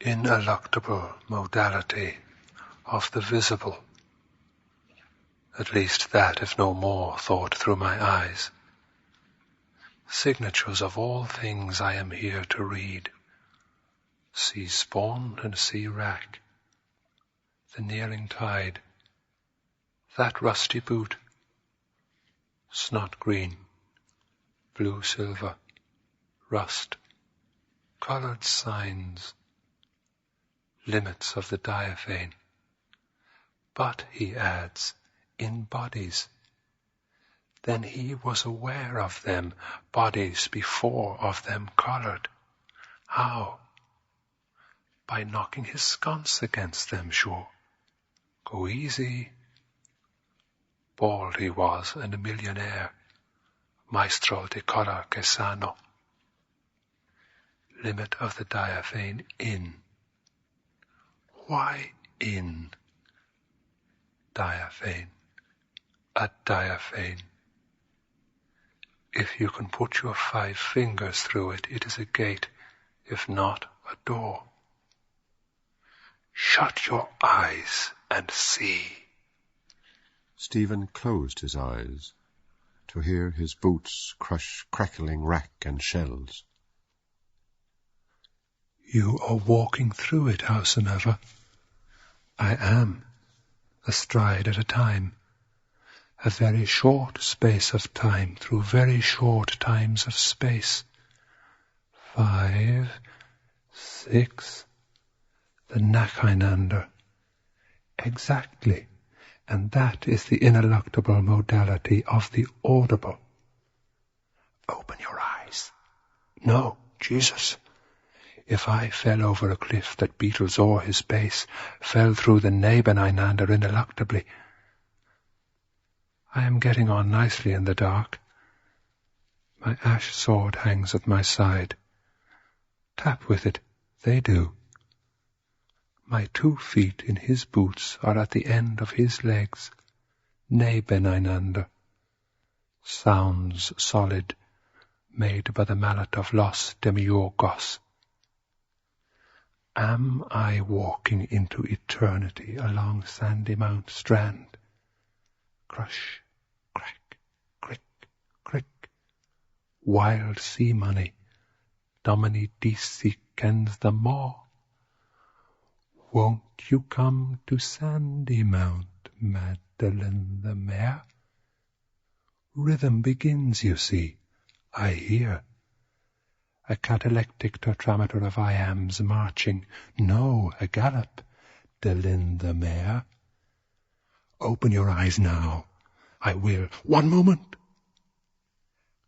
ineluctable modality of the visible, at least that, if no more, thought through my eyes. Signatures of all things I am here to read. Sea spawn and sea wrack, the nearing tide, that rusty boot, snot green, blue silver, rust, coloured signs, limits of the diaphane. But, he adds, in bodies. Then he was aware of them, bodies before of them coloured. How? By knocking his sconce against them, sure. Go easy. Bald he was, and a millionaire. Maestro di color che sano. Limit of the diaphane in. Why in? Diaphane. A diaphane. If you can put your 5 fingers through it, it is a gate. If not, a door. Shut your eyes and see. Stephen closed his eyes to hear his boots crush crackling wrack and shells. You are walking through it, howsomever. I am, a stride at a time, a very short space of time through very short times of space. 5, 6, the nacheinander. Exactly, and that is the ineluctable modality of the audible. Open your eyes. No, Jesus. If I fell over a cliff that beetles o'er his base, fell through the nacheinander ineluctably. I am getting on nicely in the dark. My ash sword hangs at my side. Tap with it, they do. My 2 feet in his boots are at the end of his legs. Nacheinander. Sounds solid, made by the mallet of Los Demiurgos. Am I walking into eternity along Sandymount Strand? Crush, crack, crick, crick. Wild sea money, Domini dissecens the maw. Won't you come to Sandymount, Magdalene the mare? Rhythm begins, you see, I hear. A catalectic tetrameter of iambs marching, no, a gallop, Delin the mare. Open your eyes now, I will. 1 moment.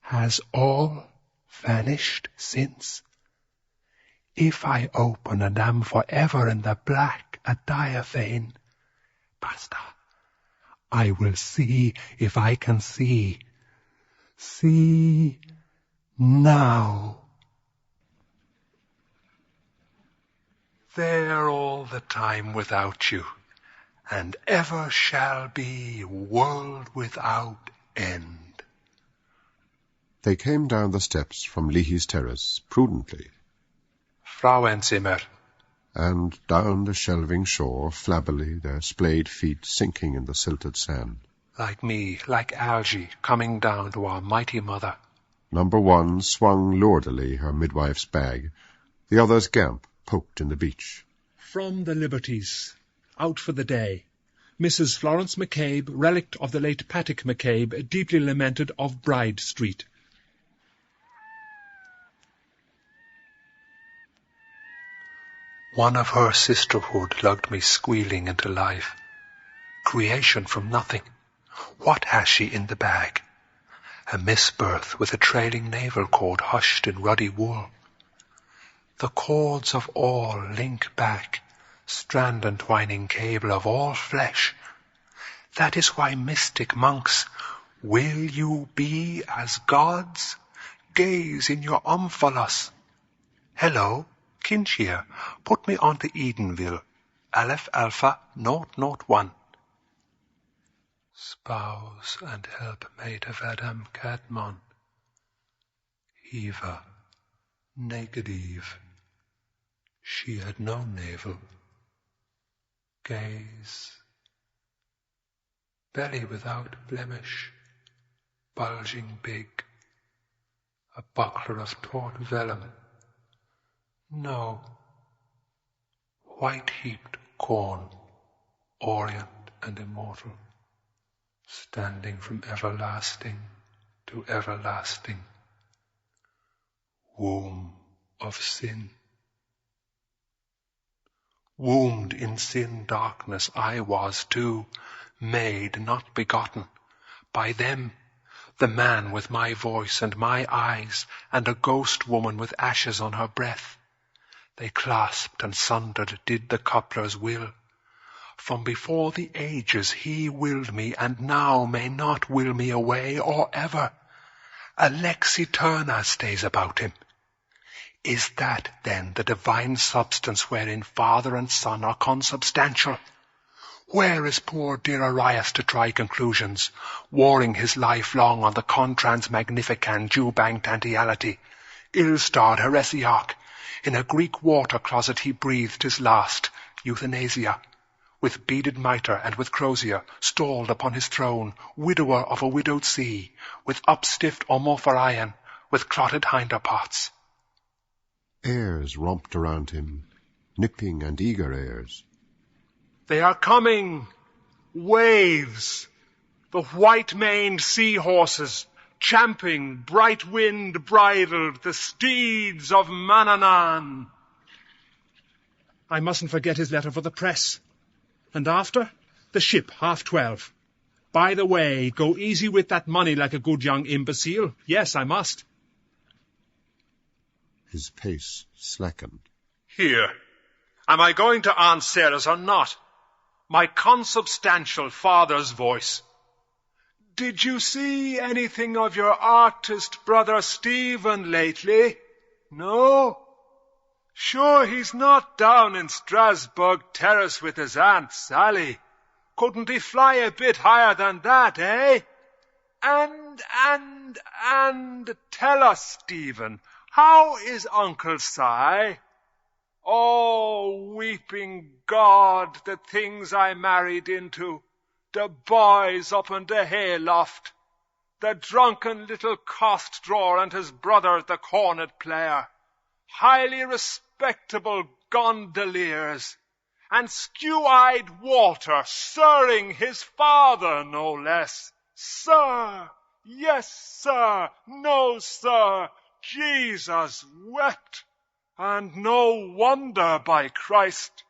Has all vanished since? If I open and am forever in the black, a diaphane, basta, I will see if I can see. See now. There all the time without you, and ever shall be, world without end. They came down the steps from Leahy's terrace, prudently. Frauenzimmer. And down the shelving shore, flabbily, their splayed feet sinking in the silted sand. Like me, like algae, coming down to our mighty mother. Number 1 swung lordily her midwife's bag. The other's gamp poked in the beach. From the Liberties. Out for the day. Mrs. Florence McCabe, relict of the late Patrick McCabe, deeply lamented of Bride Street. One of her sisterhood lugged me squealing into life. Creation from nothing. What has she in the bag? A misbirth with a trailing navel cord hushed in ruddy wool. The cords of all link back, strand and twining cable of all flesh. That is why mystic monks, will you be as gods? Gaze in your omphalos. Hello, Kinshir, put me on to Edenville. Aleph Alpha, 001. Spouse and helpmate of Adam Cadmon. Eva, naked Eve. She had no navel. Gaze. Belly without blemish, bulging big. A buckler of taut vellum. No. White-heaped corn, orient and immortal, standing from everlasting to everlasting. Womb of sin. Wombed in sin darkness I was too, made, not begotten, by them, the man with my voice and my eyes, and a ghost woman with ashes on her breath. They clasped and sundered, did the coupler's will. From before the ages he willed me, and now may not will me away, or ever. A lex eterna stays about him. Is that, then, the divine substance wherein Father and Son are consubstantial? Where is poor dear Arias to try conclusions, warring his life long on the contrans magnifican dew-banked antiality, ill-starred heresiarch? In a Greek water closet he breathed his last, euthanasia, with beaded mitre and with crozier, stalled upon his throne, widower of a widowed sea, with upstiffed omophorion, with clotted hinderparts. Airs romped around him, nipping and eager airs. They are coming! Waves! The white-maned sea-horses, champing, bright-wind bridled, the steeds of Manannan. I mustn't forget his letter for the press. And after, the ship, 12:30. By the way, go easy with that money like a good young imbecile. Yes, I must. His pace slackened. Here. Am I going to Aunt Sarah's or not? My consubstantial father's voice. Did you see anything of your artist brother Stephen lately? No? Sure he's not down in Strasbourg Terrace with his Aunt Sally. Couldn't he fly a bit higher than that, eh? And tell us, Stephen, how is Uncle Si? Oh, weeping God, the things I married into, the boys up in the hayloft, the drunken little cost drawer and his brother the cornet player, highly respectable gondoliers, and skew-eyed Walter sirring his father, no less. Sir, yes, sir, no, sir, Jesus wept, and no wonder, by Christ.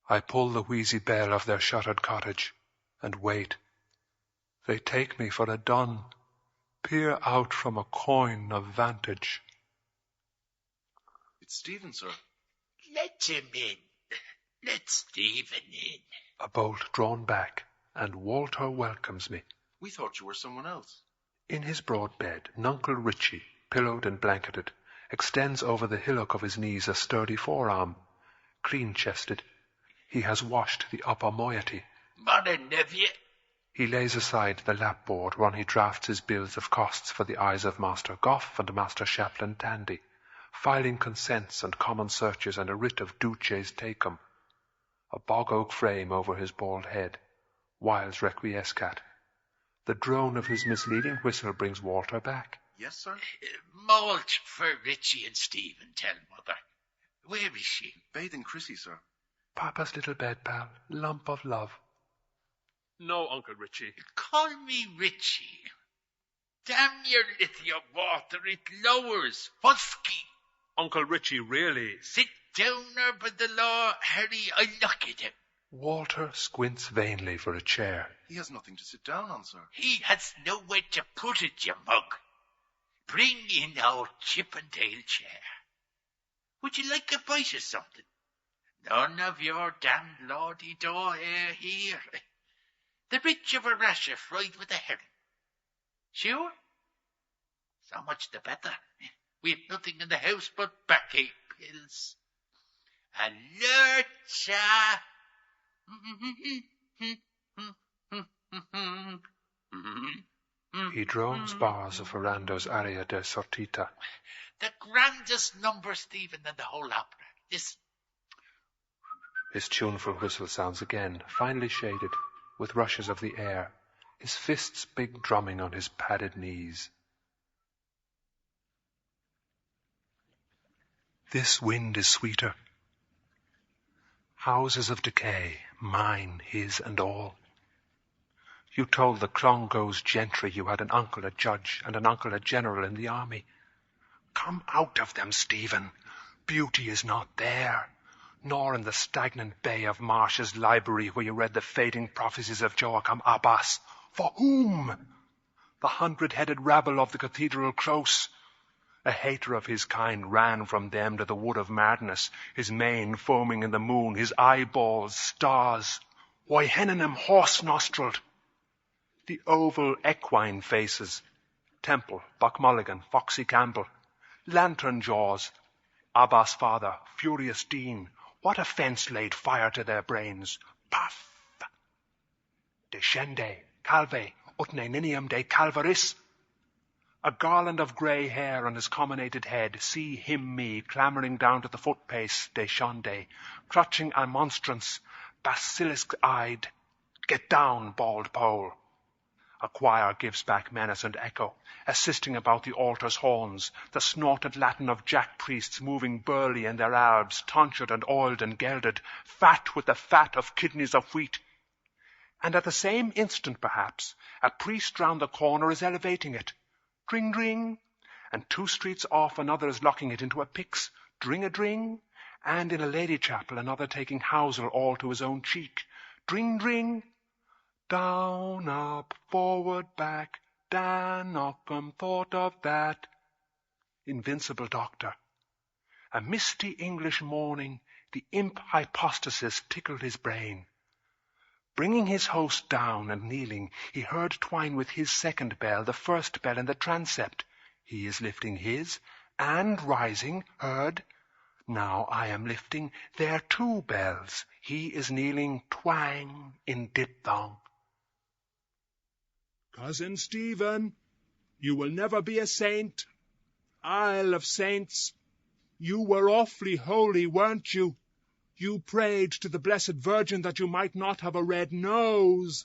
I pull the wheezy bell of their shuttered cottage, and wait. They take me for a dun, peer out from a coign of vantage. It's Stephen, sir. Let him in. Let Stephen in. A bolt drawn back, and Walter welcomes me. We thought you were someone else. In his broad bed, Nuncle Richie, pillowed and blanketed, extends over the hillock of his knees a sturdy forearm, clean-chested. He has washed the upper moiety. Morning, nephew. He lays aside the lapboard whereon he drafts his bills of costs for the eyes of Master Goff and Master Chaplain Tandy, filing consents and common searches and a writ of duces tecum. A bog-oak frame over his bald head, whiles requiescat. The drone of his misleading whistle brings Walter back. Yes, sir? Malt for Richie and Stephen, tell mother. Where is she? Bathing Chrissy, sir. Papa's little bed pal, lump of love. No, Uncle Richie. Call me Richie. Damn your lithium water, it lowers. Whatski? Uncle Richie, really? Sit down there by the law, Harry, I look at him. Walter squints vainly for a chair. He has nothing to sit down on, sir. He has nowhere to put it, you mug. Bring in our Chippendale chair. Would you like a bite of something? None of your damn lordy-do here. The rich of a rasher fried with a herring. Sure? So much the better. We have nothing in the house but backache pills. Alerta. He drones bars of Ferrando's aria de sortita. The grandest number, Stephen, in the whole opera. Listen. His tuneful whistle sounds again, finely shaded, with rushes of the air, his fists big drumming on his padded knees. This wind is sweeter. Houses of decay, mine, his and all. You told the Clongowes gentry you had an uncle a judge and an uncle a general in the army. Come out of them, Stephen. Beauty is not there, nor in the stagnant bay of Marsh's library where you read the fading prophecies of Joachim Abbas. For whom? The 100-headed rabble of the cathedral close. A hater of his kind ran from them to the wood of madness, his mane foaming in the moon, his eyeballs stars. Why, Henningham horse-nostrilled. The oval equine faces, Temple, Buckmulligan, Foxy Campbell, lantern jaws, Abbas' father, furious Dean, what offence laid fire to their brains? Puff! Descende, calve, utne ninium de calvaris. A garland of grey hair on his comminated head, see him me clamouring down to the footpace, descende, clutching a monstrance, basilisk-eyed. Get down, bald pole. A choir gives back menace and echo, assisting about the altar's horns, the snorted Latin of jack-priests moving burly in their albs, tonsured and oiled and gelded, fat with the fat of kidneys of wheat. And at the same instant, perhaps, a priest round the corner is elevating it. Dring, dring, and 2 streets off another is locking it into a pyx, dring-a-dring, and in a lady chapel another taking housel all to his own cheek. Dring, dring, down, up, forward, back, Dan Ockham thought of that. Invincible doctor. A misty English morning, the imp hypostasis tickled his brain. Bringing his host down and kneeling, he heard twine with his second bell, the first bell in the transept. He is lifting his, and rising, heard. Now I am lifting their 2 bells. He is kneeling, twang, in diphthong. Cousin Stephen, you will never be a saint. Isle of Saints, you were awfully holy, weren't you? You prayed to the Blessed Virgin that you might not have a red nose.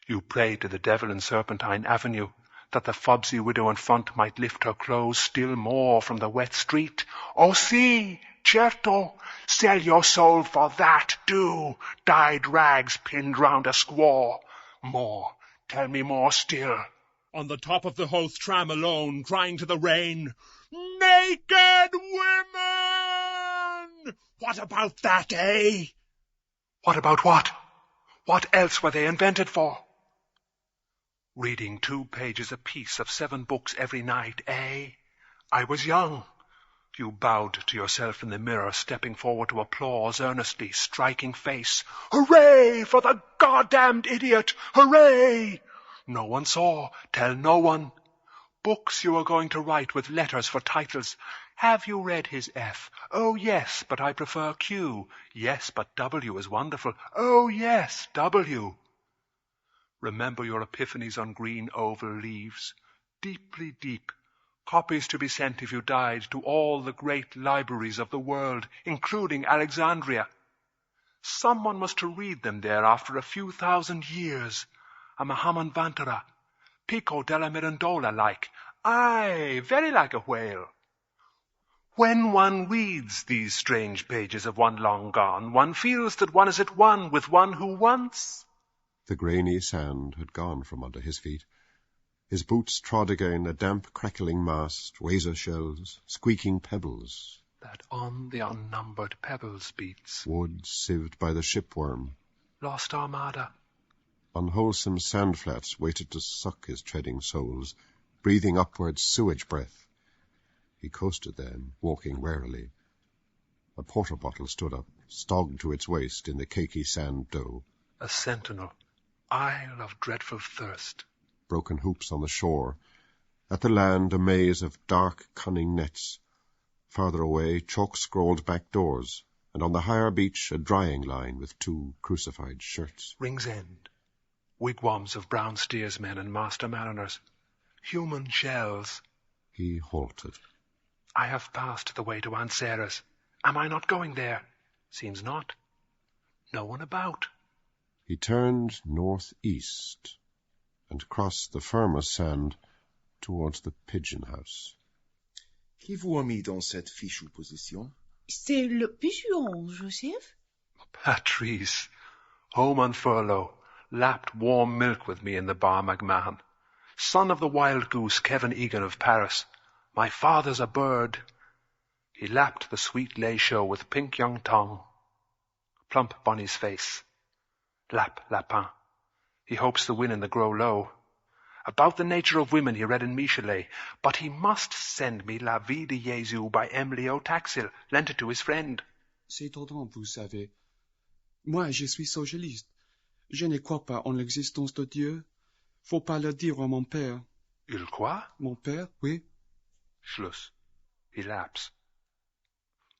You prayed to the devil in Serpentine Avenue, that the fobsy widow in front might lift her clothes still more from the wet street. Oh, si, certo, sell your soul for that, do, dyed rags pinned round a squaw. More, tell me more still. On the top of the Hoth tram alone, crying to the rain, naked women! What about that, eh? What about what? What else were they invented for? Reading 2 pages apiece of 7 books every night, eh? I was young. You bowed to yourself in the mirror, stepping forward to applause earnestly, striking face. Hooray for the goddamned idiot! Hooray! No one saw. Tell no one. Books you are going to write with letters for titles. Have you read his F? Oh, yes, but I prefer Q. Yes, but W is wonderful. Oh, yes, W. Remember your epiphanies on green oval leaves. Deeply deep. Copies to be sent if you died to all the great libraries of the world, including Alexandria. Someone was to read them there after a few thousand years. A Mahammanvantara. Pico della Mirandola like. Aye, very like a whale. When one reads these strange pages of one long gone, one feels that one is at one with one who once... The grainy sand had gone from under his feet. His boots trod again a damp, crackling mast, razor shells, squeaking pebbles. That on the unnumbered pebbles beats. Wood sieved by the shipworm. Lost Armada. Unwholesome sandflats waited to suck his treading soles, breathing upwards sewage breath. He coasted them, walking warily. A porter bottle stood up, stogged to its waist in the cakey sand dough. A sentinel, isle of dreadful thirst. Broken hoops on the shore. At the land a maze of dark, cunning nets. Farther away, chalk-scrawled back doors, and on the higher beach a drying line with 2 crucified shirts. Ring's End. Wigwams of brown steersmen and master mariners. Human shells. He halted. I have passed the way to Aunt Sarah's. Am I not going there? Seems not. No one about. He turned northeast and crossed the firmer sand towards the pigeon house. Qui vous a mis dans cette fichue position? C'est le pigeon, Joseph. Patrice, home on furlough, lapped warm milk with me in the bar McMahon. Son of the wild goose Kevin Egan of Paris. My father's a bird. He lapped the sweet lait show with pink young tongue. Plump Bonnie's face. Lap, lapin. He hopes to win in the grow low. About the nature of women he read in Michelet, but he must send me La Vie de Jésus by Emily O'Taxil, lent it to his friend. C'est étonnant, vous savez. Moi, je suis socialiste. Je ne crois pas en l'existence de Dieu. Faut pas le dire à mon père. Il quoi? Mon père, oui. Schluss. He laps.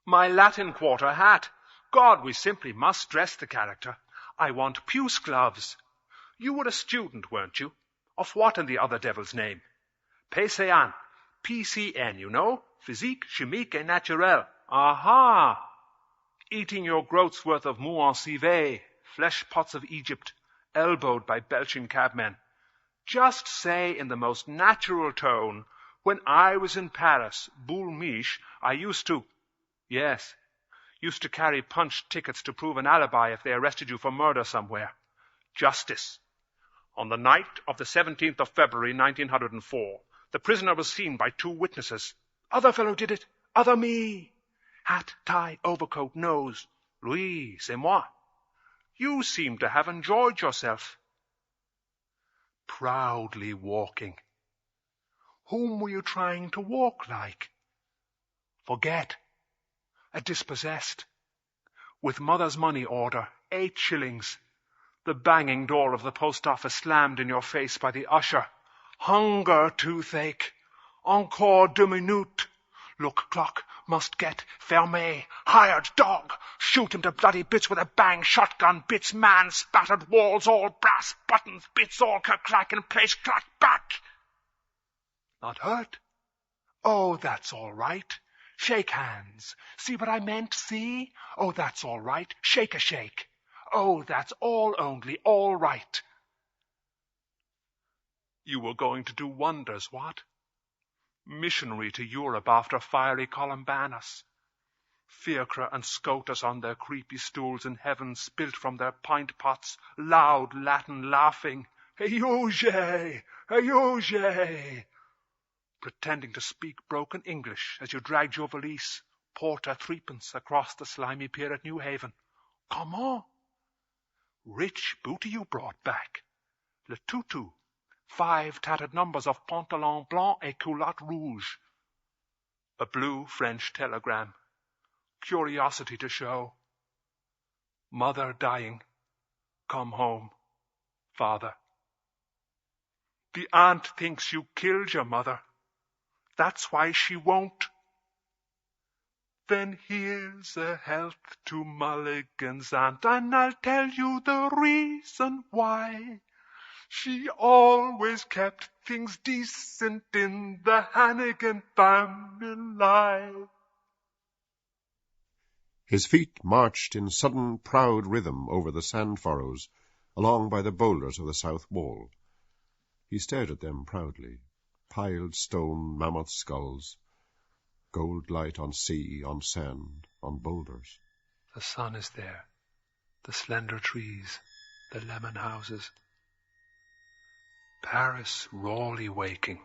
My Latin Quarter hat. God, we simply must dress the character. I want puce gloves. You were a student, weren't you? Of what in the other devil's name? PCN. PCN, you know? Physique, chimique et naturelle. Aha! Eating your groat's worth of mou en civet, flesh pots of Egypt, elbowed by belching cabmen. Just say in the most natural tone, when I was in Paris, Boule Miche, I used to carry punched tickets to prove an alibi if they arrested you for murder somewhere. Justice. On the night of the 17th of February, 1904, the prisoner was seen by 2 witnesses. Other fellow did it. Other me. Hat, tie, overcoat, nose. Louis, c'est moi. You seem to have enjoyed yourself. Proudly walking. Whom were you trying to walk like? Forget. A dispossessed. With mother's money order, 8 shillings. The banging door of the post office slammed in your face by the usher. Hunger, toothache. Encore 2 minutes. Look, clock, must get, fermé, hired dog. Shoot him to bloody bits with a bang, shotgun bits, man, spattered walls, all brass buttons, bits, all clack in place, clack back. Not hurt? Oh, that's all right. Shake hands. See what I meant, see? Oh, that's all right. Shake a shake. Oh, that's all only all right. You were going to do wonders, what? Missionary to Europe after fiery Columbanus. Fiacre and Scotus on their creepy stools in heaven spilt from their pint pots, loud Latin laughing. Ayuge! Ayuge! Pretending to speak broken English as you dragged your valise, porter 3pence across the slimy pier at New Haven. Comment? Rich booty you brought back. Le tutu. 5 tattered numbers of pantalon blanc et culotte rouge. A blue French telegram. Curiosity to show. Mother dying. Come home. Father. The aunt thinks you killed your mother. That's why she won't. Then here's a health to Mulligan's aunt, and I'll tell you the reason why. She always kept things decent in the Hannigan family. His feet marched in sudden proud rhythm over the sand furrows, along by the boulders of the south wall. He stared at them proudly. Piled stone mammoth skulls, gold light on sea, on sand, on boulders. The sun is there, the slender trees, the lemon houses. Paris rawly waking,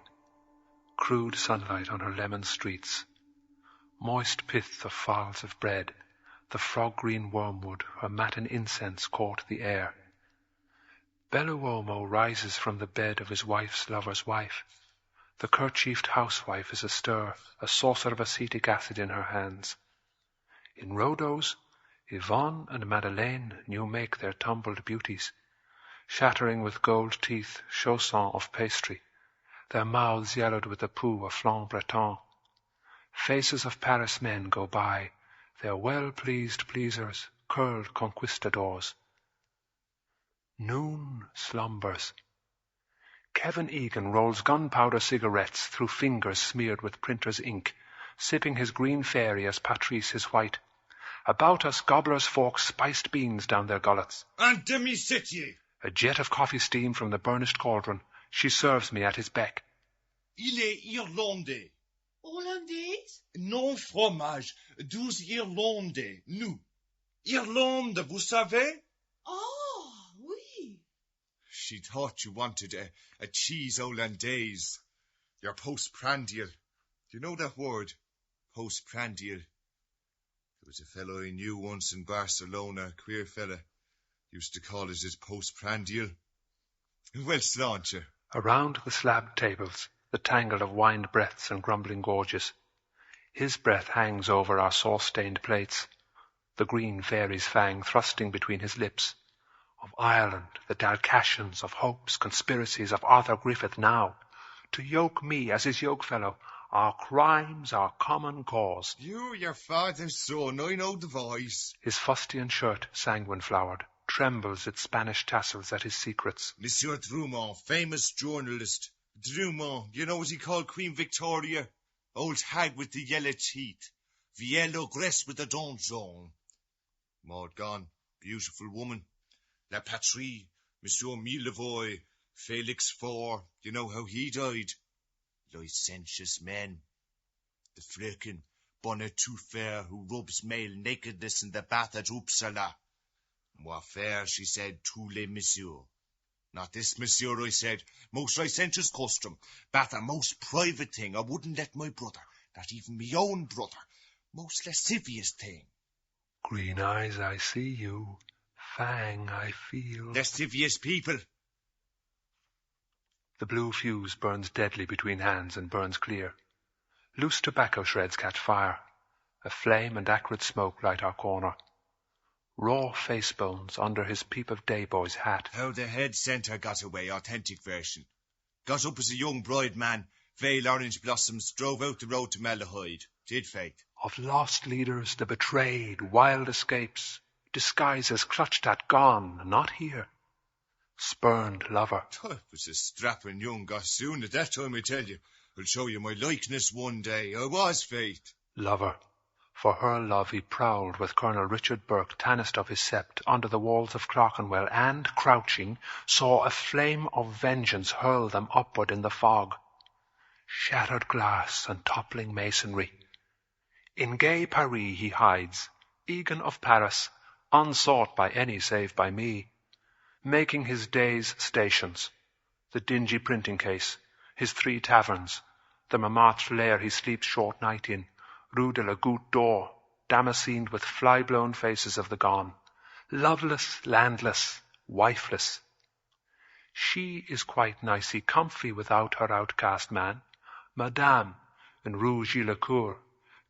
crude sunlight on her lemon streets, moist pith of fowls of bread, the frog-green wormwood, her matin incense caught the air. Belluomo rises from the bed of his wife's lover's wife. The kerchiefed housewife is astir, a saucer of acetic acid in her hands. In Rhodos, Yvonne and Madeleine new make their tumbled beauties, shattering with gold teeth chaussons of pastry, their mouths yellowed with the poo of flan breton. Faces of Paris men go by, their well-pleased pleasers, curled conquistadors. Noon slumbers. Kevin Egan rolls gunpowder cigarettes through fingers smeared with printer's ink, sipping his green fairy as Patrice his white. About us, gobblers fork spiced beans down their gullets. Un demi-septier. A jet of coffee steam from the burnished cauldron. She serves me at his beck. Il est irlandais. Hollandaise? Non fromage, 12 irlandais, nous. Irlande, vous savez? Oh, oui. She thought you wanted a cheese hollandaise. Your postprandial. Do you know that word? Postprandial. There was a fellow I knew once in Barcelona, a queer fella. Used to call it his postprandial. Well, sláinte. Around the slabbed tables, the tangle of wined breaths and grumbling gorges. His breath hangs over our sauce-stained plates, the green fairy's fang thrusting between his lips. Of Ireland, the Dalcassians, of hopes, conspiracies, of Arthur Griffith now. To yoke me as his yokefellow, our crimes, our common cause. You, your father's son, I know the voice. His fustian shirt, sanguine-flowered, trembles its Spanish tassels at his secrets. Monsieur Drummond, famous journalist. Drummond, you know what he called Queen Victoria? Old hag with the yellow teeth. Vieille ogresse with the donjon. Maud gone, beautiful woman. La Patrie, Monsieur Millevoye, Felix IV, you know how he died? Licentious men. The fröken, bonnet tout fair, who rubs male nakedness in the bath at Uppsala. Moi faire, she said, tous les messieurs. Not this monsieur, I said. Most licentious custom. Bath a most private thing. I wouldn't let my brother, not even me own brother. Most lascivious thing. Green eyes, I see you. Fang, I feel. Lascivious people. The blue fuse burns deadly between hands and burns clear. Loose tobacco shreds catch fire. A flame and acrid smoke light our corner. Raw face bones under his peep of day boy's hat. How the head centre got away, authentic version. Got up as a young bride man, veil orange blossoms, drove out the road to Malahide. Did fate. Of lost leaders, the betrayed, wild escapes, disguises clutched at, gone, not here. Spurned lover. I was a strapping young gossoon at that time, I tell you. I'll show you my likeness one day. I was fate. Lover. For her love he prowled with Colonel Richard Burke, tannest of his sept, under the walls of Clerkenwell, and, crouching, saw a flame of vengeance hurl them upward in the fog. Shattered glass and toppling masonry. In gay Paris he hides, Egan of Paris, unsought by any save by me, making his days stations, the dingy printing case, his 3 taverns, the Montmartre lair he sleeps short night in, Rue de la Goutte d'Or, damascened with fly-blown faces of the gone, loveless, landless, wifeless. She is quite nicey comfy without her outcast man, Madame, in Rue Gilles-Lecour,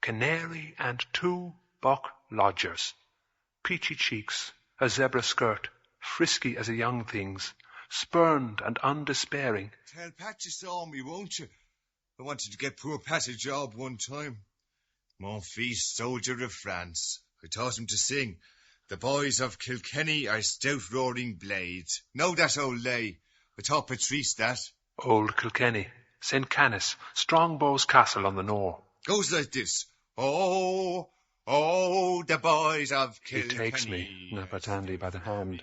canary and 2 buck lodgers, peachy cheeks, a zebra skirt, frisky as a young thing's, spurned and undespairing. Tell Pat you saw me, won't you? I wanted to get poor Pat a job one time. Mon fils, soldier of France. I taught him to sing. The boys of Kilkenny are stout roaring blades. Know that old lay? I taught Patrice that. Old Kilkenny, St. Canis, Strongbow's castle on the Nore. Goes like this. Oh, oh, the boys of Kilkenny. He takes me, Napatandi, by the hand.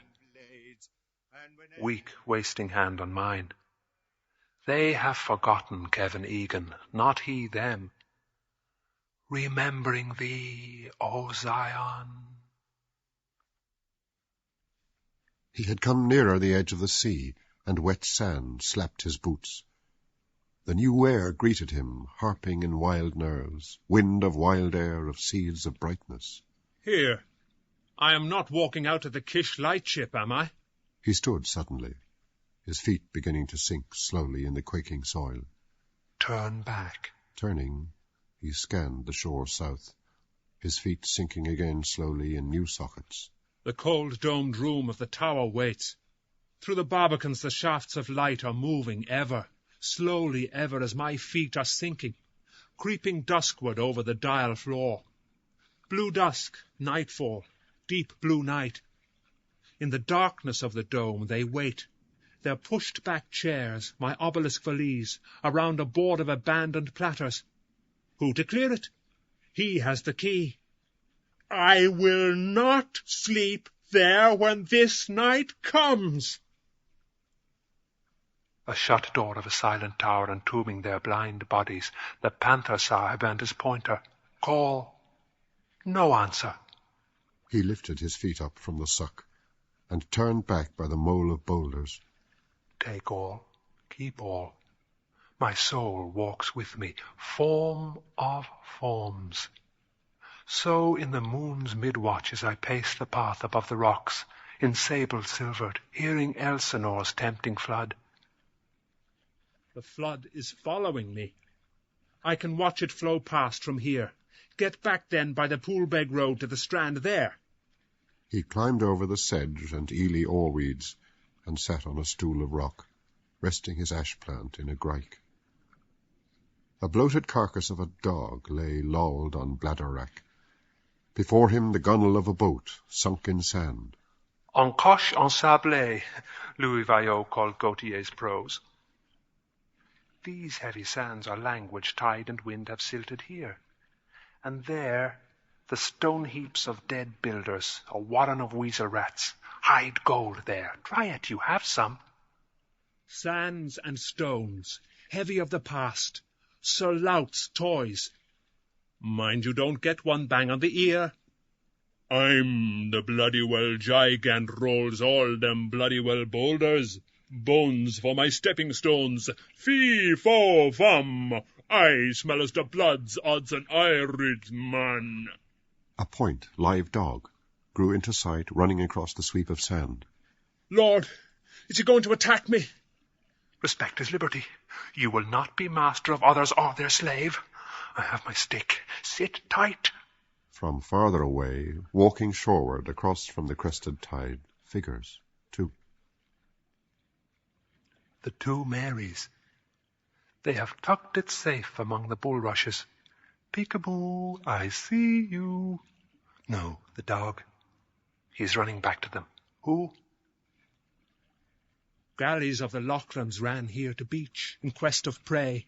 Weak, wasting hand on mine. They have forgotten Kevin Egan, not he them. Remembering thee, O Zion. He had come nearer the edge of the sea, and wet sand slapped his boots. The new air greeted him, harping in wild nerves, wind of wild air, of seeds of brightness. Here, I am not walking out of the Kish lightship, am I? He stood suddenly, his feet beginning to sink slowly in the quaking soil. Turn back. Turning, he scanned the shore south, his feet sinking again slowly in new sockets. The cold domed room of the tower waits. Through the barbicans the shafts of light are moving ever, slowly ever, as my feet are sinking, creeping duskward over the dial floor. Blue dusk, nightfall, deep blue night. In the darkness of the dome they wait, their pushed-back chairs, my obelisk valise, around a board of abandoned platters. Who to clear it? He has the key. I will not sleep there when this night comes. A shut door of a silent tower entombing their blind bodies. The panther sahib and his pointer. Call. No answer. He lifted his feet up from the suck and turned back by the mole of boulders. Take all, keep all. My soul walks with me, form of forms. So in the moon's mid-watches I pace the path above the rocks, in sable-silvered, hearing Elsinore's tempting flood. The flood is following me. I can watch it flow past from here. Get back then by the Poolbeg road to the Strand there. He climbed over the sedge and Ely oarweeds and sat on a stool of rock, resting his ash plant in a grike. A bloated carcass of a dog lay lolled on bladder rack. Before him the gunwale of a boat, sunk in sand. En coche en sablé, Louis Vaillot called Gautier's prose. These heavy sands are language tide and wind have silted here. And there, the stone heaps of dead builders, a warren of weasel rats, hide gold there. Try it, you have some. Sands and stones, heavy of the past, Sir Lout's toys. Mind you don't get one bang on the ear. I'm the bloody well gigant rolls all them bloody well boulders. Bones for my stepping stones. Fee, fo, fum. I smell as the blood's odds and Irids, man. A point, live dog, grew into sight, running across the sweep of sand. Lord, is he going to attack me? Respect his liberty. You will not be master of others or their slave. I have my stick. Sit tight. From farther away, walking shoreward across from the crested tide, figures, two. The two Marys. They have tucked it safe among the bulrushes. Peekaboo, I see you. No, the dog. He is running back to them. Who? Galleys of the Lochrans ran here to beach in quest of prey,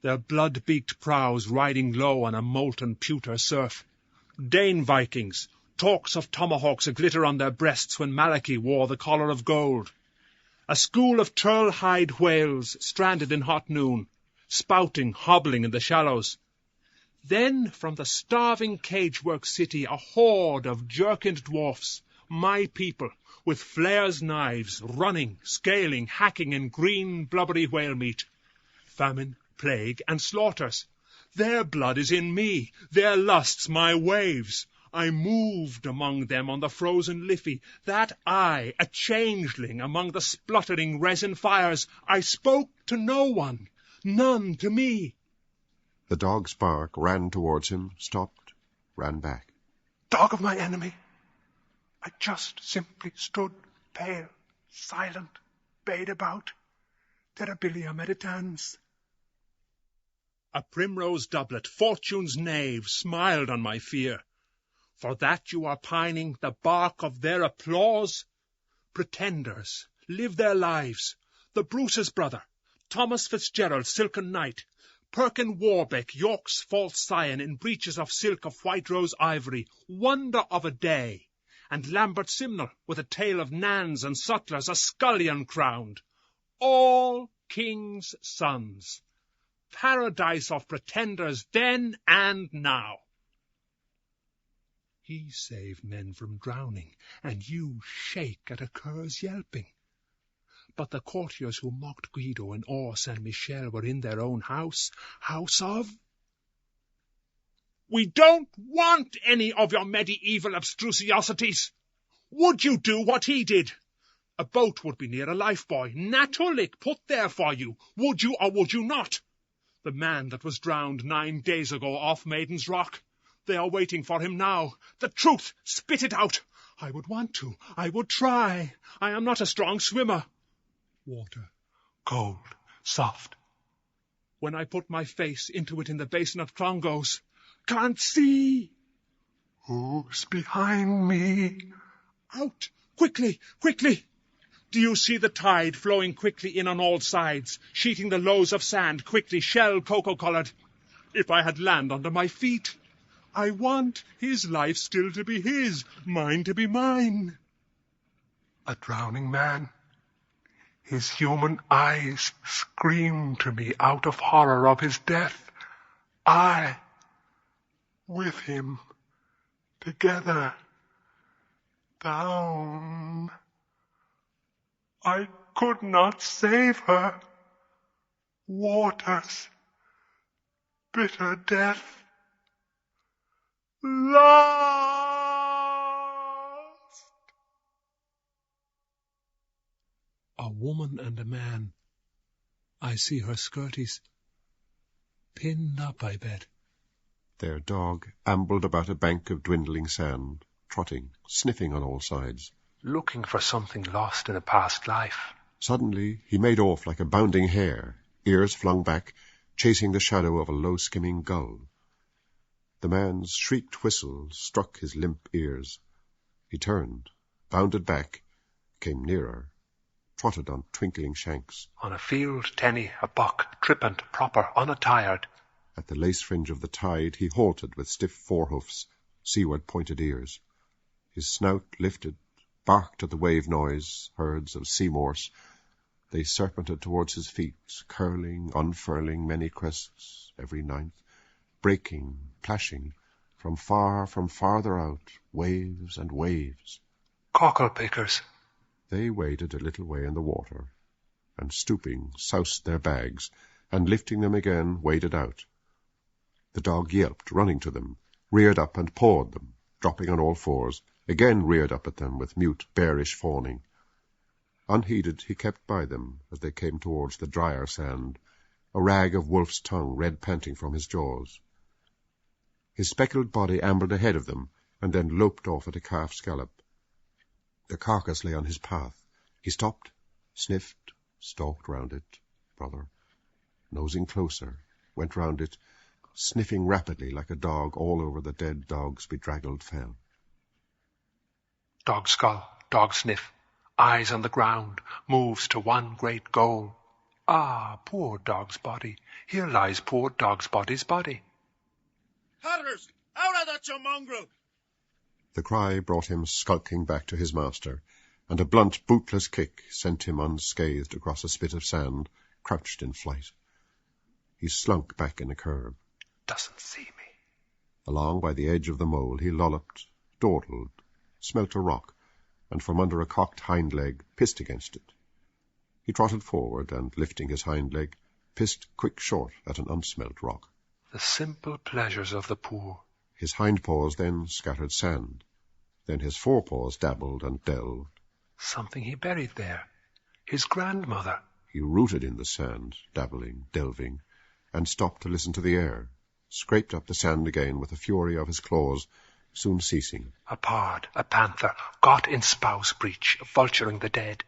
their blood-beaked prows riding low on a molten pewter surf. Dane Vikings, talks of tomahawks a-glitter on their breasts when Malachy wore the collar of gold. A school of turl-hide whales stranded in hot noon, spouting, hobbling in the shallows. Then from the starving cagework city a horde of jerkined dwarfs, my people, with flares knives, running, scaling, hacking in green blubbery whale meat. Famine, plague, and slaughters. Their blood is in me, their lusts my waves. I moved among them on the frozen Liffey, that I, a changeling among the spluttering resin fires, I spoke to no one, none to me. The dog's bark ran towards him, stopped, ran back. Dog of my enemy. I just simply stood pale, silent, bayed about. Terabilia meditans. A primrose doublet, fortune's knave, smiled on my fear. For that you are pining the bark of their applause? Pretenders, live their lives. The Bruce's brother, Thomas Fitzgerald, silken knight, Perkin Warbeck, York's false scion, in breeches of silk of white rose ivory, wonder of a day, and Lambert Simnel, with a tale of nans and sutlers, a scullion crowned. All kings' sons. Paradise of pretenders then and now. He saved men from drowning, and you shake at a cur's yelping. But the courtiers who mocked Guido in Or Saint Michel were in their own house of... We don't want any of your medieval abstrusiosities. Would you do what he did? A boat would be near a lifebuoy, Natulik put there for you. Would you or would you not? The man that was drowned 9 days ago off Maiden's Rock. They are waiting for him now. The truth, spit it out. I would want to. I would try. I am not a strong swimmer. Water. Cold. Soft. When I put my face into it in the basin of Clongowes, can't see. Who's behind me? Out. Quickly, quickly! Do you see the tide flowing quickly in on all sides, sheeting the lows of sand quickly, shell cocoa-coloured? If I had land under my feet, I want his life still to be his, mine to be mine. A drowning man. His human eyes scream to me out of horror of his death. I, with him, together, down. I could not save her. Waters, bitter death. Lost! A woman and a man. I see her skirties. Pinned up, I bet. Their dog ambled about a bank of dwindling sand, trotting, sniffing on all sides. Looking for something lost in a past life. Suddenly he made off like a bounding hare, ears flung back, chasing the shadow of a low-skimming gull. The man's shrieked whistle struck his limp ears. He turned, bounded back, came nearer, trotted on twinkling shanks. On a field tenny, a buck, trippant, proper, unattired. At the lace fringe of the tide he halted with stiff forehoofs, seaward-pointed ears. His snout lifted, barked at the wave noise, herds of sea morse. They serpented towards his feet, curling, unfurling many crests every ninth, breaking, plashing, from farther out, waves and waves. Cockle pickers. They waded a little way in the water, and stooping, soused their bags, and lifting them again, waded out. The dog yelped, running to them, reared up and pawed them, dropping on all fours, again reared up at them with mute, bearish fawning. Unheeded, he kept by them as they came towards the drier sand, a rag of wolf's tongue red panting from his jaws. His speckled body ambled ahead of them, and then loped off at a calf's gallop. The carcass lay on his path. He stopped, sniffed, stalked round it, brother, nosing closer, went round it, sniffing rapidly like a dog all over the dead dog's bedraggled fell. Dog skull, dog sniff, eyes on the ground, moves to one great goal. Ah, poor dog's body. Here lies poor dog's body's body. Hatters, out of that, you mongrel! The cry brought him skulking back to his master, and a blunt, bootless kick sent him unscathed across a spit of sand, crouched in flight. He slunk back in a curve. Doesn't see me. Along by the edge of the mole he lolloped, dawdled, smelt a rock, and from under a cocked hind leg pissed against it. He trotted forward, and, lifting his hind leg, pissed quick short at an unsmelt rock. The simple pleasures of the poor. His hind paws then scattered sand. Then his forepaws dabbled and delved. Something he buried there. His grandmother. He rooted in the sand, dabbling, delving, and stopped to listen to the air, scraped up the sand again with the fury of his claws, soon ceasing. A pard, a panther, got in spouse breach, vulturing the dead.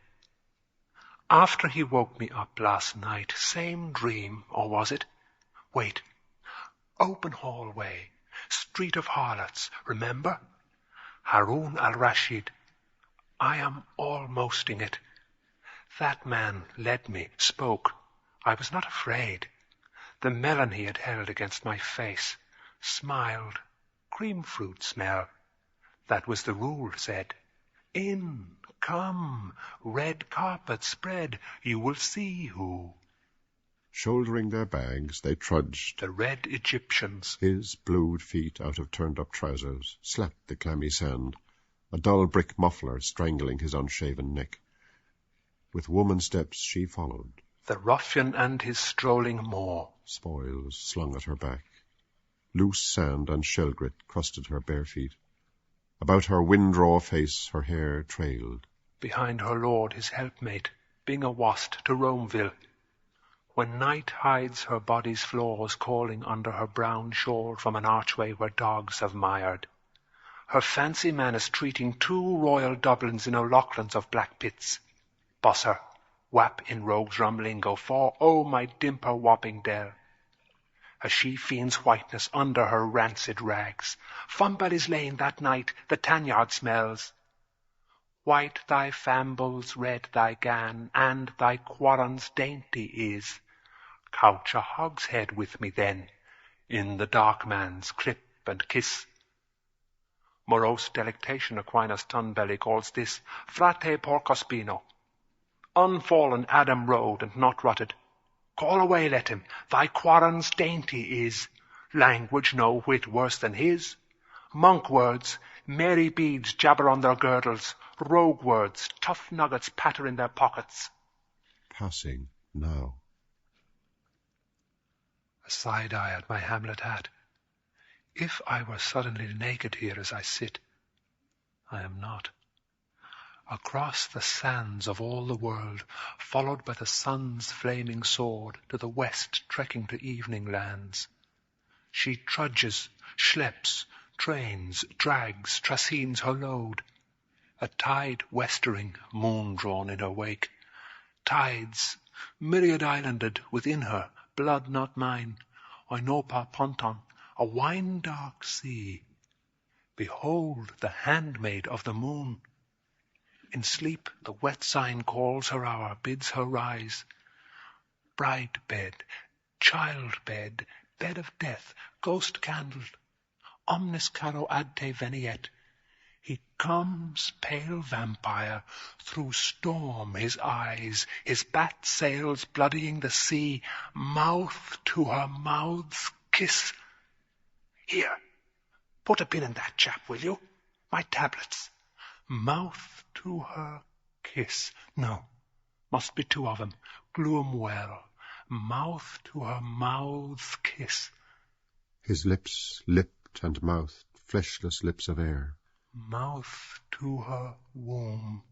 After he woke me up last night, same dream, or was it? Wait. Open hallway, street of harlots, remember? Harun al-Rashid. I am almosting it. That man led me, spoke. I was not afraid. The melon he had held against my face, smiled, cream fruit smell. That was the rule, said. In, come, red carpet spread, you will see who. Shouldering their bags, they trudged. The red Egyptians. His blued feet out of turned-up trousers slapped the clammy sand, a dull brick muffler strangling his unshaven neck. With woman steps she followed. The ruffian and his strolling Moor. Spoils slung at her back. Loose sand and shell-grit crusted her bare feet. About her wind-raw face her hair trailed. Behind her lord his helpmate, being a wast to Romeville. When night hides her body's flaws, calling under her brown shawl from an archway where dogs have mired. Her fancy man is treating 2 royal Dublins in O'Loughlin's of black pits. Boss her, whap in rogue's rum lingo, for, oh, my dimper whopping dell. A she-fiend's whiteness under her rancid rags. Funbally's Lane that night, the tanyard smells. White thy fambles, red thy gan, and thy quarrons dainty is. Couch a hogshead with me then, in the dark man's crip and kiss. Morose delectation Aquinas Tunbelly calls this frate porcospino. Unfallen Adam rode and not rutted. Call away, let him, thy quarrons dainty is. Language no whit worse than his. Monk words, merry beads jabber on their girdles. Rogue words, tough nuggets patter in their pockets. Passing now. A side-eye at my Hamlet hat. If I were suddenly naked here as I sit, I am not. Across the sands of all the world, followed by the sun's flaming sword, to the west trekking to evening lands. She trudges, schleps, trains, drags, trascenes her load. A tide westering, moon drawn in her wake. Tides, myriad islanded within her, blood not mine. Oinopa ponton, a wine-dark sea. Behold the handmaid of the moon. In sleep the wet sign calls her hour, bids her rise. Bride bed, child bed, bed of death, ghost candled. Omnis caro ad te veniet. He comes, pale vampire, through storm his eyes, his bat sails bloodying the sea, mouth to her mouth's kiss. Here, put a pin in that chap, will you? My tablets. Mouth to her kiss. No, must be two of them. Glue 'em well. Mouth to her mouth's kiss. His lips, lipped and mouthed, fleshless lips of air. Mouth to her womb,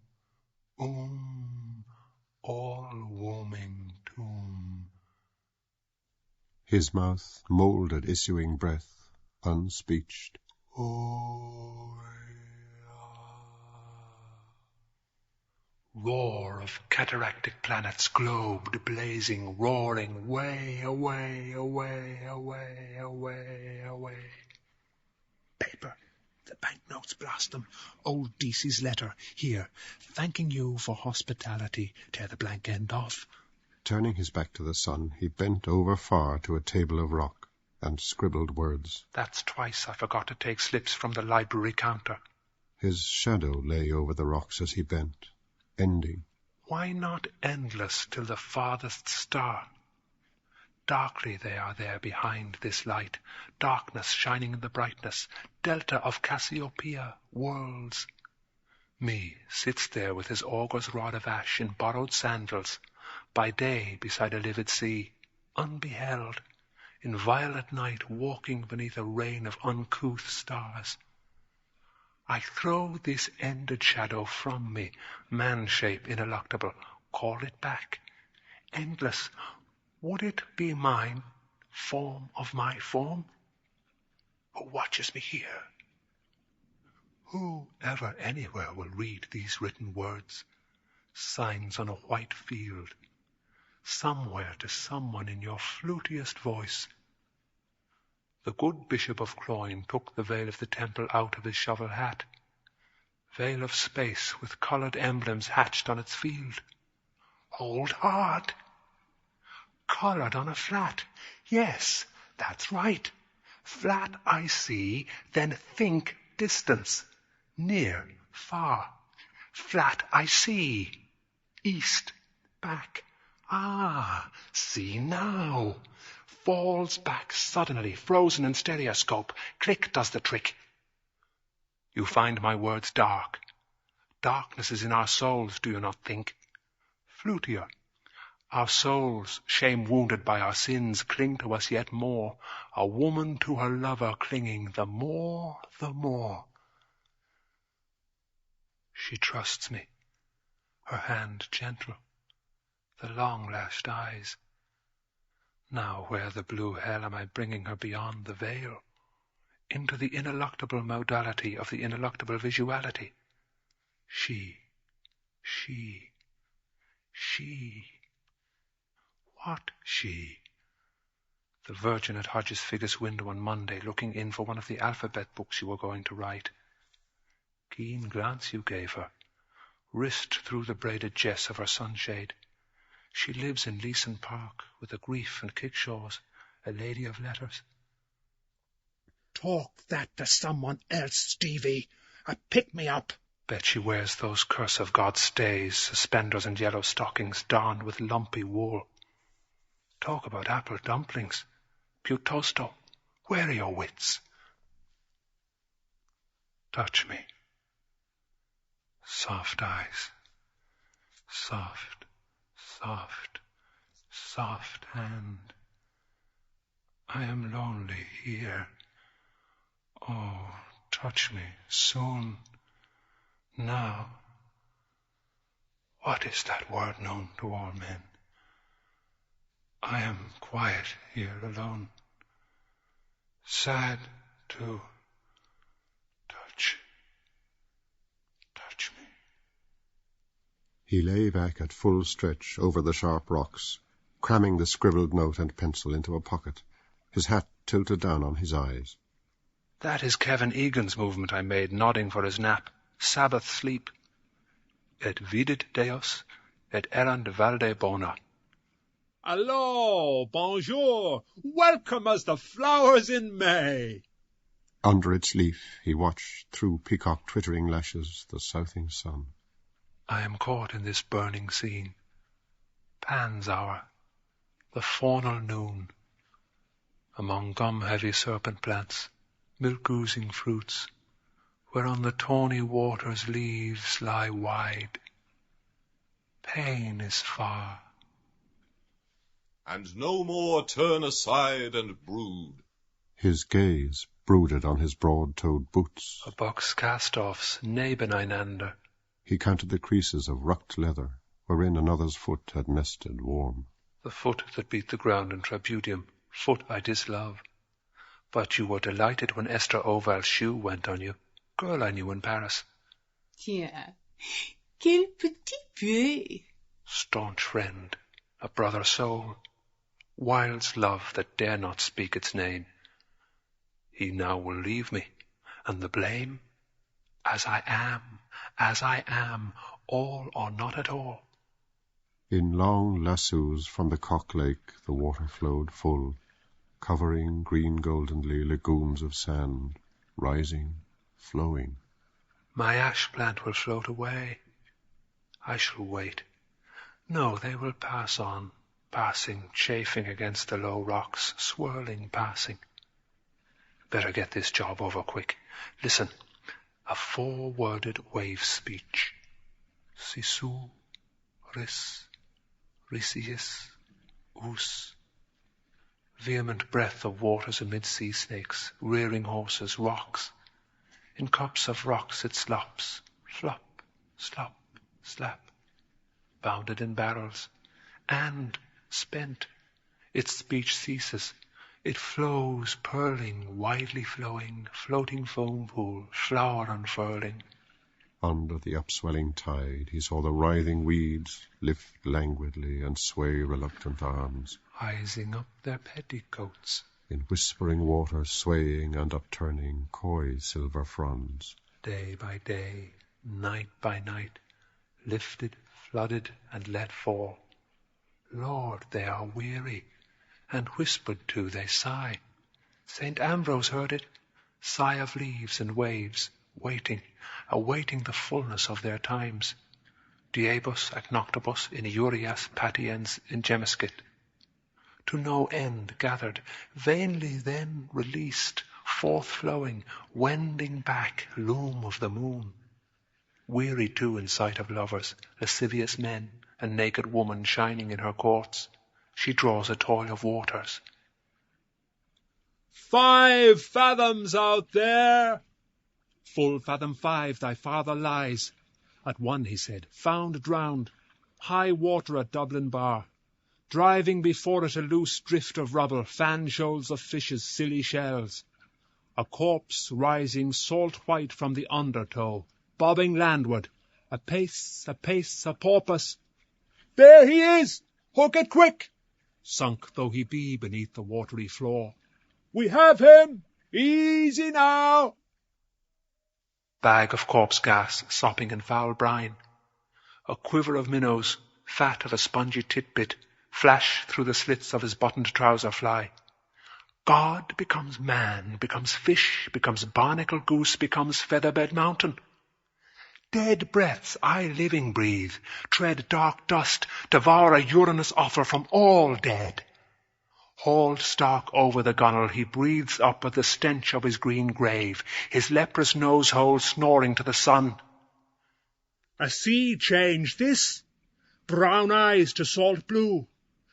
all-wombing tomb. His mouth, moulded issuing breath, unspeeched. Roar of cataractic planets globed, blazing, roaring, way away, away, away, away, away. Paper. The banknotes blast them. Old Deasy's letter. Here, thanking you for hospitality. Tear the blank end off. Turning his back to the sun, he bent over far to a table of rock and scribbled words. That's twice I forgot to take slips from the library counter. His shadow lay over the rocks as he bent, ending. Why not endless till the farthest star? Darkly they are there behind this light, darkness shining in the brightness, delta of Cassiopeia, worlds. Me sits there with his augur's rod of ash in borrowed sandals, by day beside a livid sea, unbeheld, in violet night walking beneath a rain of uncouth stars. I throw this ended shadow from me, man-shape ineluctable, call it back, endless. Would it be mine, form of my form? Who watches me here? Who ever anywhere will read these written words, signs on a white field, somewhere to someone in your flutiest voice? The good Bishop of Cloyne took the veil of the temple out of his shovel hat, veil of space with coloured emblems hatched on its field. Hold hard! Coloured on a flat. Yes, that's right. Flat I see, then think distance. Near, far. Flat I see. East, back. Ah, see now. Falls back suddenly, frozen in stereoscope. Click does the trick. You find my words dark. Darkness is in our souls, do you not think? Flutier. Our souls, shame-wounded by our sins, cling to us yet more, a woman to her lover clinging, the more, the more. She trusts me, her hand gentle, the long-lashed eyes. Now where the blue hell am I bringing her beyond the veil, into the ineluctable modality of the ineluctable visuality? She. What she? The Virgin at Hodges Figgis' window on Monday, looking in for one of the alphabet books you were going to write. Keen glance you gave her. wrist through the braided jess of her sunshade. She lives in Leeson Park with a grief and kickshaws, a lady of letters. Talk that to someone else, Stevie. Pick me up. Bet she wears those curse of God stays, suspenders and yellow stockings darned with lumpy wool. Talk about apple dumplings. Piuttosto, where are your wits? Touch me. Soft eyes. Soft, soft, soft hand. I am lonely here. Oh, touch me soon. Now. What is that word known to all men? I am quiet here alone. Sad to touch me. He lay back at full stretch over the sharp rocks, cramming the scribbled note and pencil into a pocket, his hat tilted down on his eyes. That is Kevin Egan's movement I made, nodding for his nap. Sabbath sleep. Et vidit Deus, et errand valde bona. Hello, bonjour. Welcome as the flowers in May. Under its leaf he watched through peacock twittering lashes the southing sun. I am caught in this burning scene. Pan's hour, the faunal noon. Among gum-heavy serpent plants, milk-oozing fruits, whereon the tawny water's leaves lie wide. Pain is far. And no more turn aside and brood. His gaze brooded on his broad-toed boots. A buck's cast-offs nebeneinander. He counted the creases of rucked leather, wherein another's foot had nested warm. The foot that beat the ground in tripudium, foot I dislove. But you were delighted when Esther Oval's shoe went on you. Girl I knew in Paris. Tiens, quel petit pied. Staunch friend, a brother soul. Wild's love that dare not speak its name. He now will leave me, and the blame? As I am, all or not at all. In long lassos from the Cock Lake the water flowed full, covering green-goldenly lagoons of sand, rising, flowing. My ash plant will float away. I shall wait. No, they will pass on, passing, chafing against the low rocks, swirling, passing. Better get this job over quick. Listen, a four-worded wave speech. Sisu, ris, risius, us. Vehement breath of waters amid sea snakes, rearing horses, rocks. In cups of rocks it slops, flop, slop, slap. Bounded in barrels, and, spent, its speech ceases. It flows, purling, widely flowing, floating foam pool, flower unfurling. Under the upswelling tide he saw the writhing weeds lift languidly and sway reluctant arms, Rising up their petticoats. In whispering water swaying and upturning coy silver fronds. Day by day, night by night, lifted, flooded, and let fall. Lord, they are weary, and whispered to they sigh. St. Ambrose heard it, sigh of leaves and waves, waiting, awaiting the fullness of their times. Diebus ac noctibus in Urias patiens ingemiscit. To no end gathered, vainly then released, forth-flowing, wending back, loom of the moon. Weary too in sight of lovers, lascivious men, and naked woman shining in her courts, she draws a toil of waters. 5 fathoms out there. Full fathom 5 thy father lies. At one, he said, found drowned, high water at Dublin bar. Driving before it a loose drift of rubble, fan shoals of fishes, silly shells. A corpse rising salt white from the undertow, bobbing landward. A pace, a porpoise. There he is! Hook it quick! Sunk though he be beneath the watery floor. We have him! Easy now! Bag of corpse gas, sopping in foul brine. A quiver of minnows, fat of a spongy titbit, flash through the slits of his buttoned trouser fly. God becomes man, becomes fish, becomes barnacle goose, becomes featherbed mountain. Dead breaths I living breathe, tread dark dust, devour a Uranus offer from all dead. Hauled stark over the gunwale, he breathes up at the stench of his green grave, his leprous nose hole snoring to the sun. A sea change this, brown eyes to salt blue.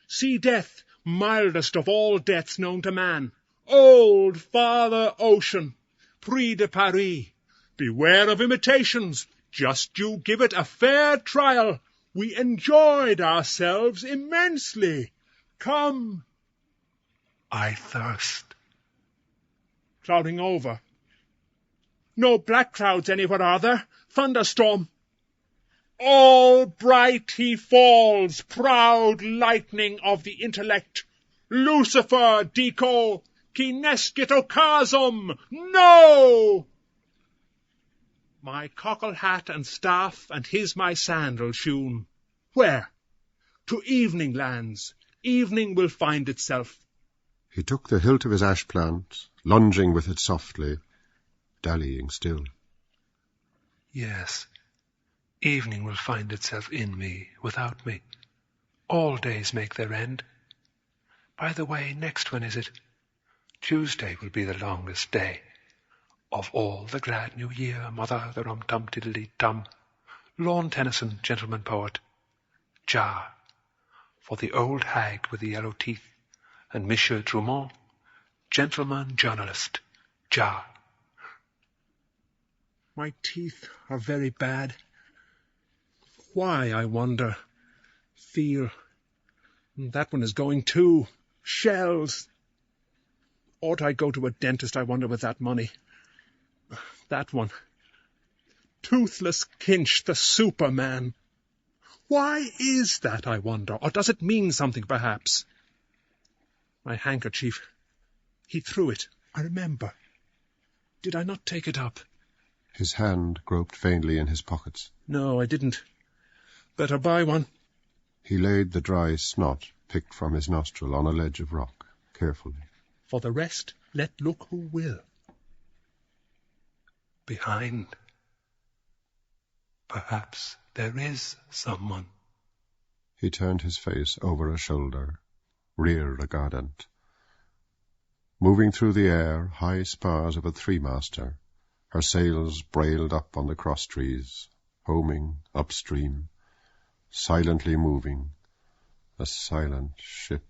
See death, mildest of all deaths known to man. Old Father Ocean, Prix de Paris, beware of imitations. Just you give it a fair trial. We enjoyed ourselves immensely. Come. I thirst. Clouding over. No black clouds anywhere, are there? Thunderstorm. All bright he falls, proud lightning of the intellect. Lucifer, dico, qui nescit occasum. No! My cockle hat and staff, and his my sandal shoon. Where? To evening lands. Evening will find itself. He took the hilt of his ash plant, lunging with it softly, dallying still. Yes, evening will find itself in me, without me. All days make their end. By the way, next when is it? Tuesday will be the longest day. Of all the glad new year, mother, the rum-tum-tiddly-tum. Lorne Tennyson, gentleman poet. Jar, for the old hag with the yellow teeth, and Monsieur Drumont, gentleman journalist. Jar. My teeth are very bad. Why, I wonder? Feel. That one is going too. Shells. Ought I go to a dentist, I wonder, with that money? That one. Toothless Kinch, the Superman. Why is that, I wonder? Or does it mean something, perhaps? My handkerchief. He threw it, I remember. Did I not take it up? His hand groped vainly in his pockets. No, I didn't. Better buy one. He laid the dry snot, picked from his nostril, on a ledge of rock, carefully. For the rest, let look who will. Behind. Perhaps there is someone. He turned his face over a shoulder, rear regardant. Moving through the air, high spars of a three-master, her sails brailed up on the cross-trees, homing upstream, silently moving, a silent ship.